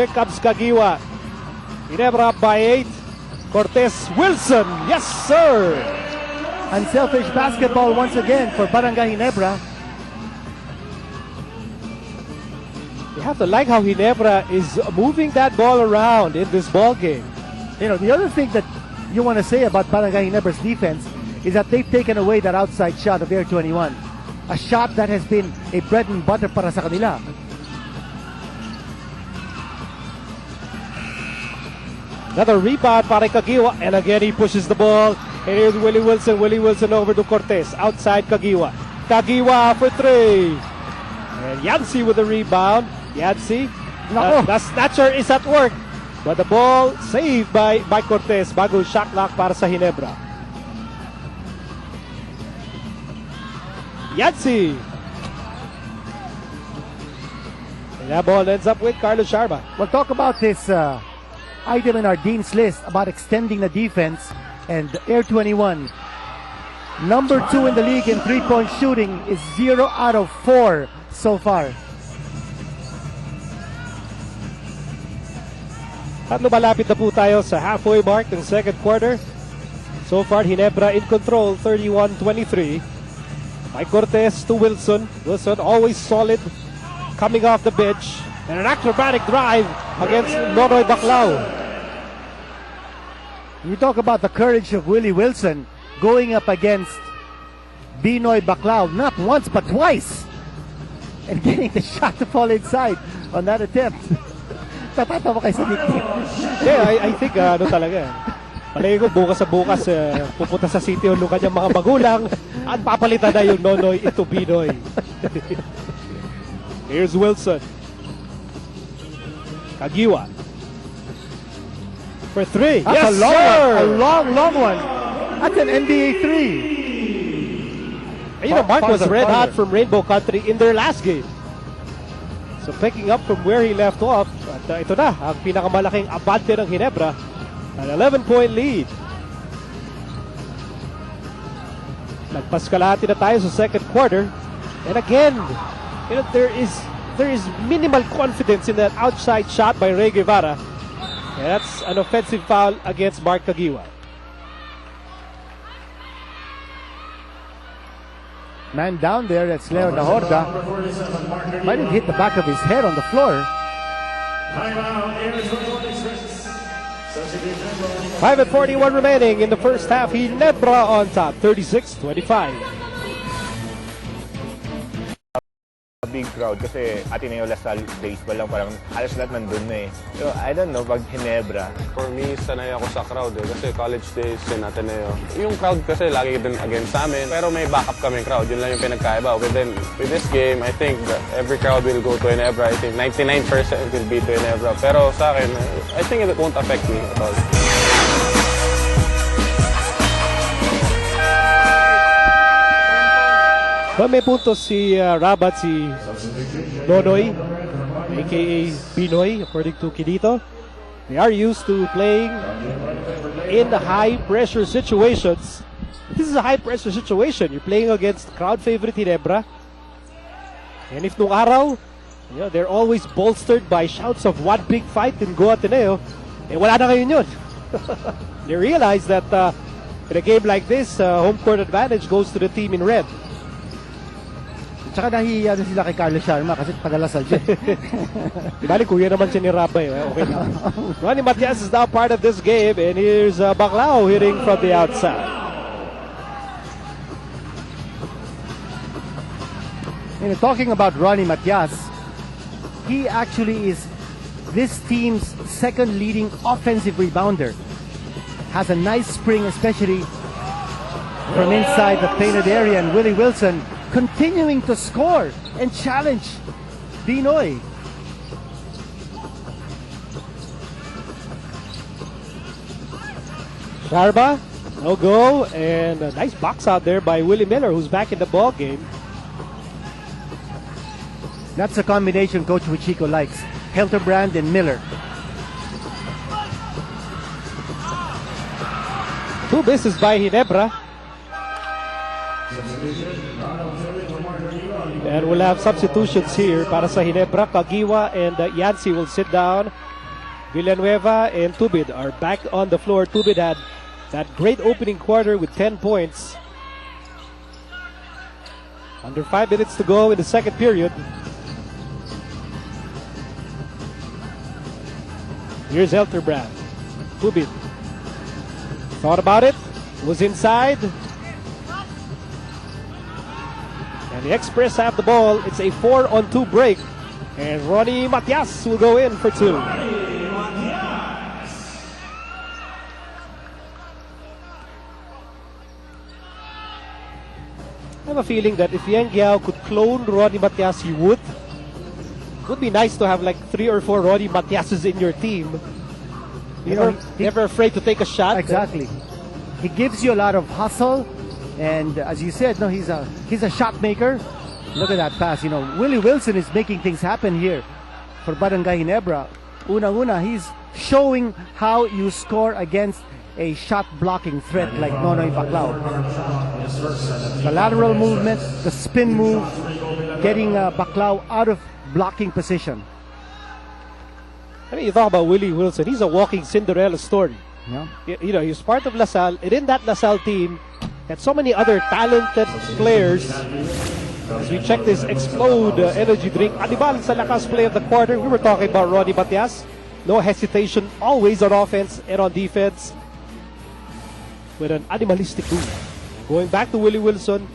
Here comes Kagiwa. Ginebra up by 8. Cortez Wilson. Yes, sir. Unselfish basketball once again for Barangay Ginebra. You have to like how Ginebra is moving that ball around in this ball game. You know, the other thing that you want to say about Barangay Ginebra's defense is that they've taken away that outside shot of Air21. A shot that has been a bread and butter para sa kanila. Another rebound para Kagiwa, and again he pushes the ball. And here's Willie Wilson. Willie Wilson over to Cortez. Outside Kagiwa. Kagiwa for 3. And Yancy with the rebound. Yancy. The snatcher is at work. But the ball saved by Cortez. Bagong shot clock para sa Ginebra. Yancy. And that ball ends up with Carlos Sharma. We'll talk about this item in our Dean's List about extending the defense, and Air21, number 2 in the league in 3-point shooting, is 0 out of 4 so far. At lumalapit na po tayo sa halfway mark ng second quarter. So far, Ginebra in control, 31-23. By Cortez to Wilson. Wilson always solid, coming off the bench. And an acrobatic drive against Nonoy Baclao. You talk about the courage of Willie Wilson going up against Binoy Baclao, not once but twice, and getting the shot to fall inside on that attempt. Tatatawa kayo sa nickname. Yeah, I think ano talaga. Palagi ko bukas sa bukas pupunta sa City Hall yung kanyang mga magulang at papalitan na yung Nonoy ito Binoy. Here's Wilson. Kagiwa for 3. That's yes, a long sir. One. A long one. That's an NBA 3. And you know, Mark was red hot from Rainbow Country in their last game. So picking up from where he left off, at ito na, ang pinakamalaking abante ng Ginebra, an 11-point lead. Nagpaskalahati na tayo sa second quarter. And again, you know, there is minimal confidence in that outside shot by Ray Guevara. And that's an offensive foul against Mark Kagiwa. Man down there, that's Leo Nahorda. Might have hit the back of his head on the floor. 5:41 remaining in the first half. Ginebra on top, 36-25. Big crowd kasi Ateneo Lasal baseball lang, parang halos lahat nandun na eh. So, I don't know, pag Ginebra. For me, sanay ako sa crowd eh, kasi college days in Ateneo. Yung crowd kasi lagi din against sa amin, pero may backup kaming crowd, yun lang yung pinagkaiba. With this game, I think that every crowd will go to Ginebra. I think 99% will be to Ginebra. Pero sa akin, I think it won't affect me at all. Well, may puntos si Rabat, si Nonoy, aka Binoy, according to Kinito. They are used to playing in high-pressure situations. This is a high-pressure situation. You're playing against crowd favorite Ginebra. And if nung araw, you know, they're always bolstered by shouts of one big fight in Go Ateneo, eh wala na ngayon yun. They realize that in a game like this, home court advantage goes to the team in red. Tsaka nahihiya na sila kay Carlos Sharma kasi tagalasal siya. Bali, kuya naman siya ni Rabay. Okay na. Ronnie Matias is now part of this game, and here's Baclao hitting from the outside. You know, talking about Ronnie Matias, he actually is this team's second leading offensive rebounder. Has a nice spring, especially from inside the painted area, and Willie Wilson continuing to score and challenge Binoy. Sharba, no go, and a nice box out there by Willie Miller, who's back in the ball game. That's a combination Coach Wichiko likes. Helterbrand and Miller. Two misses by Ginebra. And we'll have substitutions here para sa Ginebra. Kagiwa and Yancy will sit down Villanueva and Tubid are back on the floor. Tubid had that great opening quarter with 10 points. Under 5 minutes to go in the second period. Here's Elterbrand. Tubid thought about it, was inside. And the Express have the ball. It's a 4-on-2 break. And Ronnie Matias will go in for 2. I have a feeling that if Yang Giao could clone Ronnie Matias, he would. It would be nice to have like 3 or 4 Ronnie Matiases in your team. You know, never afraid to take a shot. Exactly. He gives you a lot of hustle, and as you said, no, he's a shot maker. Look at that pass. You know, Willie Wilson is making things happen here for Barangay Ginebra. Unang-una, he's showing how you score against a shot blocking threat like Nonoy Baclao. The lateral movement, the spin move, getting Baclao out of blocking position. I mean, you talk about Willie Wilson. He's a walking Cinderella story. Yeah. You know, he's part of LaSalle, and in that LaSalle team, had so many other talented players. As we check this Explode energy drink, Adibal sa lakas play of the quarter. We were talking about Ronnie Matias. No hesitation, always on offense and on defense. With an animalistic move. Going back to Willie Wilson,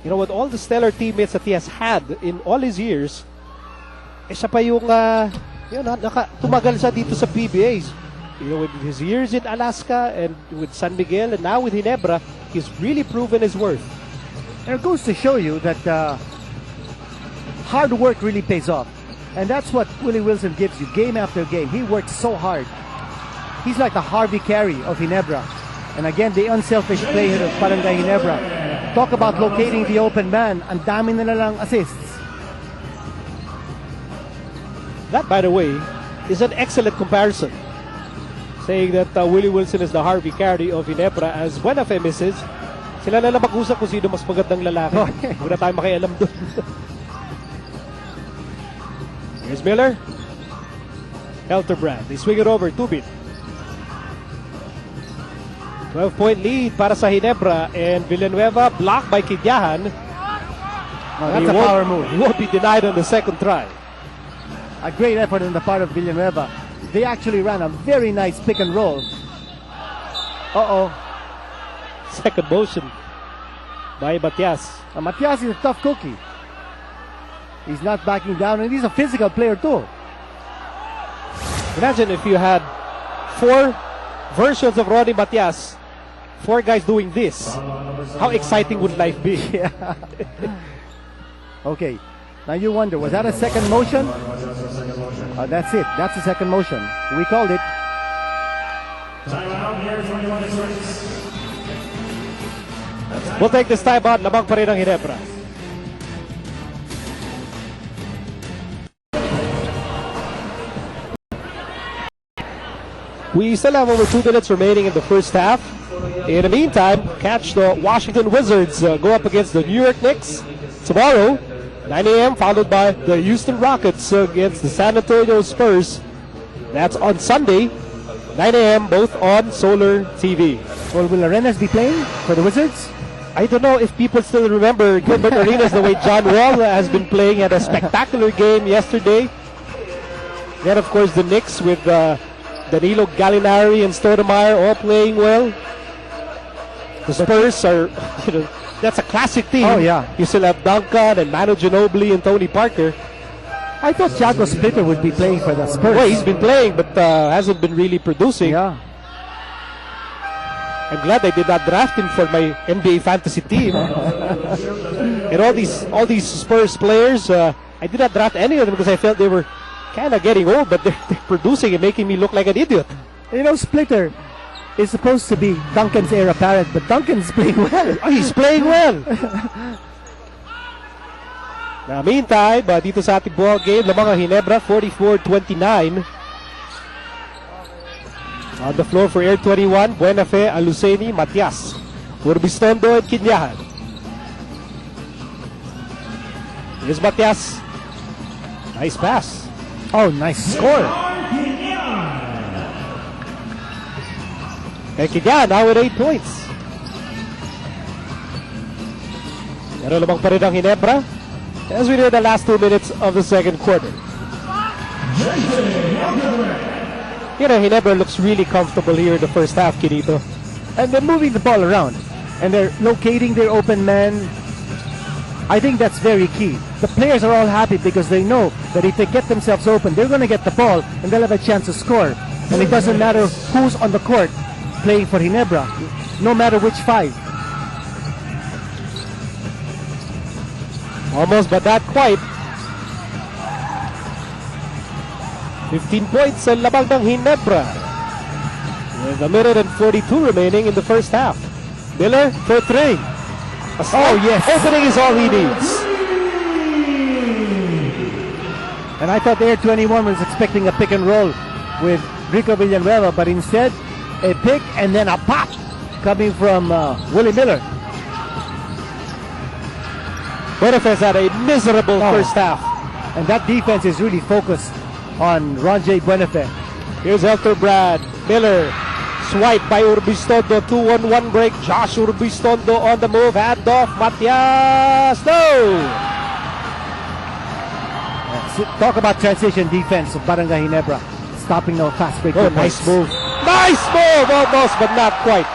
you know, with all the stellar teammates that he has had in all his years, siya pa yung tumagal siya dito sa PBA. You know, with his years in Alaska and with San Miguel and now with Ginebra, he's really proven his worth. And it goes to show you that hard work really pays off. And that's what Willie Wilson gives you game after game. He works so hard. He's like the Harvey Carey of Ginebra. And again, the unselfish play here of Barangay Ginebra. Talk about locating the open man. Ang dami na lang assists. That, by the way, is an excellent comparison. Saying that Willie Wilson is the Harvey Carey of Ginebra, as one of them misses. Sila na lang mag-usap kung sino mas magandang lalaki. Huwag na tayo makialam doon. Here's Miller. Elterbrand. They swing it over. Tubid. 12-point lead para sa Ginebra, and Villanueva blocked by Kidyahan. That's a power move. He won't be denied on the second try. A great effort on the part of Villanueva. They actually ran a very nice pick and roll. Second motion by Matias. Matias is a tough cookie. He's not backing down, and he's a physical player too. Imagine if you had 4 versions of Ronnie Matias, 4 guys doing this. How exciting would life be? Yeah. Okay. Now you wonder, was that a second motion? That's it. That's the second motion. We called it. We'll take this time out. Labang pa rin ang Ginebra. We still have over 2 minutes remaining in the first half. In the meantime, catch the Washington Wizards go up against the New York Knicks tomorrow, 9 a.m., followed by the Houston Rockets against the San Antonio Spurs. That's on Sunday, 9 a.m., both on Solar TV. Well, will Arenas be playing for the Wizards? I don't know if people still remember Gilbert Arenas the way John Wall has been playing. Had a spectacular game yesterday. Then, of course, the Knicks with Danilo Gallinari and Stoudemire all playing well. The Spurs are, that's a classic team. Oh, yeah. You still have Duncan and Manu Ginobili and Tony Parker. I thought Thiago Splitter would be playing for the Spurs. Well, he's been playing, but hasn't been really producing. Yeah. I'm glad I did not draft him for my NBA fantasy team. And all these Spurs players, I did not draft any of them because I felt they were kind of getting old, but they're producing and making me look like an idiot. You know, Splitter is supposed to be Duncan's heir apparent, but Duncan's playing well. Oh, he's playing well. Now, meantime, dito sa ating ball game, lamang ang Ginebra, 44-29. On the floor for Air21, Buenafe, Aluceni, Matias, Urbistondo, and Kinyahan. Here's Matias. Nice pass. Oh, nice score. And Kiga now with 8 points. Pero lamang pa rin ang Ginebra as we did the last 2 minutes of the second quarter. Ginebra looks really comfortable here in the first half, Kinito. And they're moving the ball around. And they're locating their open man. I think that's very key. The players are all happy because they know that if they get themselves open, they're going to get the ball and they'll have a chance to score. And it doesn't matter who's on the court playing for Ginebra, no matter which 5. Almost, but not quite. 15 points sa labang ng Ginebra. With a minute and 42 remaining in the first half. Miller for 3. Oh, yes. Opening is all he needs. And I thought Air21 was expecting a pick and roll with Rico Villanueva, but instead, a pick and then a pop coming from Willie Miller. Buenafez had a miserable first half. And that defense is really focused on Ronjay Buenafez. Here's Brad Miller. Swipe by Urbistondo. 2-on-1 break. Josh Urbistondo on the move. Handoff. Matias. No! Talk about transition defense of Barangay Ginebra. Stopping no fast break. Oh, nice move. Nice move! Almost, but not quite.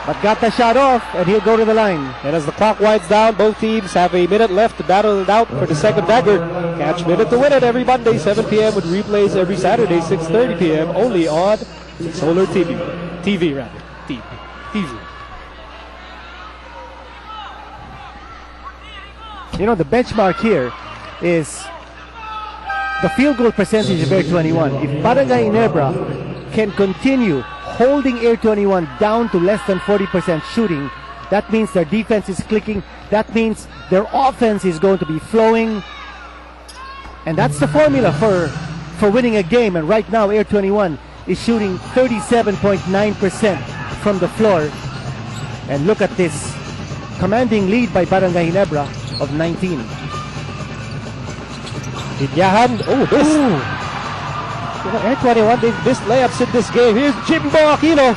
But got the shot off, and he'll go to the line. And as the clock winds down, both teams have a minute left to battle it out for the second dagger. Catch Minute to Win It every Monday, 7 p.m. with replays every Saturday, 6:30 p.m. only on Solar TV. TV. You know, the benchmark here is the field goal percentage of Air21. If Barangay Ginebra can continue holding Air21 down to less than 40% shooting, that means their defense is clicking. That means their offense is going to be flowing. And that's the formula for winning a game. And right now, Air21 is shooting 37.9% from the floor. And look at this commanding lead by Barangay Ginebra of 19. Idyahan. Oh, this. Air21, they've missed layups in this game. Here's Jimbo Aquino.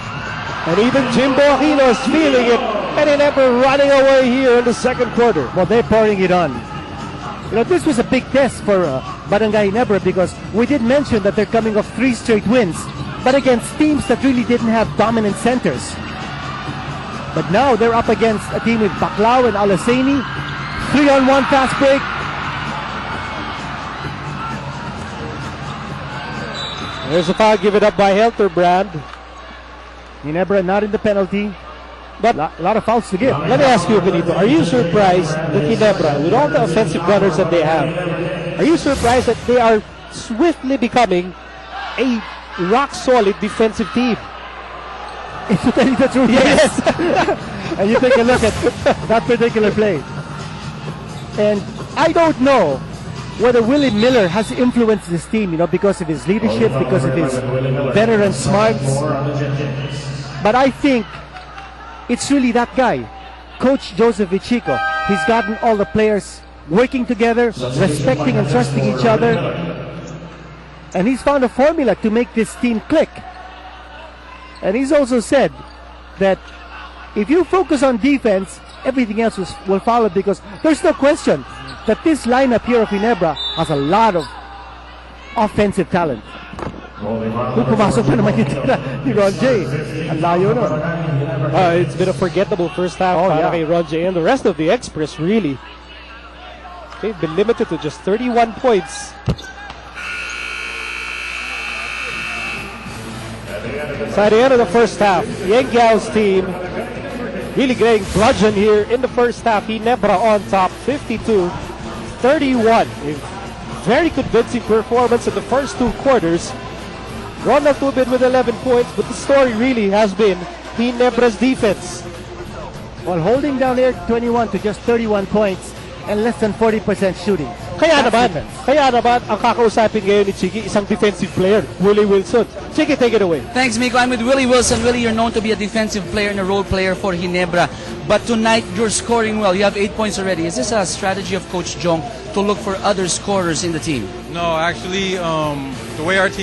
And even Jimbo Aquino is feeling it. And Ginebra running away here in the second quarter. Well, they're pouring it on. You know, this was a big test for Barangay Ginebra because we did mention that they're coming off 3 straight wins, but against teams that really didn't have dominant centers. But now they're up against a team with Baclao and Alasani. 3-on-1 fast break. There's a foul given up by Helterbrand. Ginebra not in the penalty. But a lot of fouls to give. Let me ask you, Benito, are you surprised that Ginebra, with all the offensive runners that they have, are you surprised that they are swiftly becoming a rock-solid defensive team? If you tell you the truth, yes. And you take a look at that particular play. And I don't know whether Willie Miller has influenced this team, you know, because of his leadership, because of his veteran smarts. But I think it's really that guy, Coach Joseph Vichico. He's gotten all the players working together, respecting and trusting each other. And he's found a formula to make this team click. And he's also said that if you focus on defense, everything else will follow, because there's no question that this lineup here of Ginebra has a lot of offensive talent. Pumasok pa naman ni Ron J. Ang layo nun. It's been a forgettable first half para kay Ron J. And the rest of the Express, really, they've been limited to just 31 points. So at the end of the first half, Yang Yao's team really getting bludgeoned here in the first half. Ginebra on top, 52-31. A very convincing performance in the first 2 quarters. Ronald Tubin with 11 points, but the story really has been Ginebra's defense. While holding down Air21 to just 31 points and less than 40% shooting. Kaya naman, ang kakausapin ngayon ni Chiki, isang defensive player, Willie Wilson. Chiki, take it away. Thanks, Miko. I'm with Willie Wilson. Willie, you're known to be a defensive player and a role player for Ginebra. But tonight, you're scoring well. You have 8 points already. Is this a strategy of Coach Jong to look for other scorers in the team? No, actually, the way our team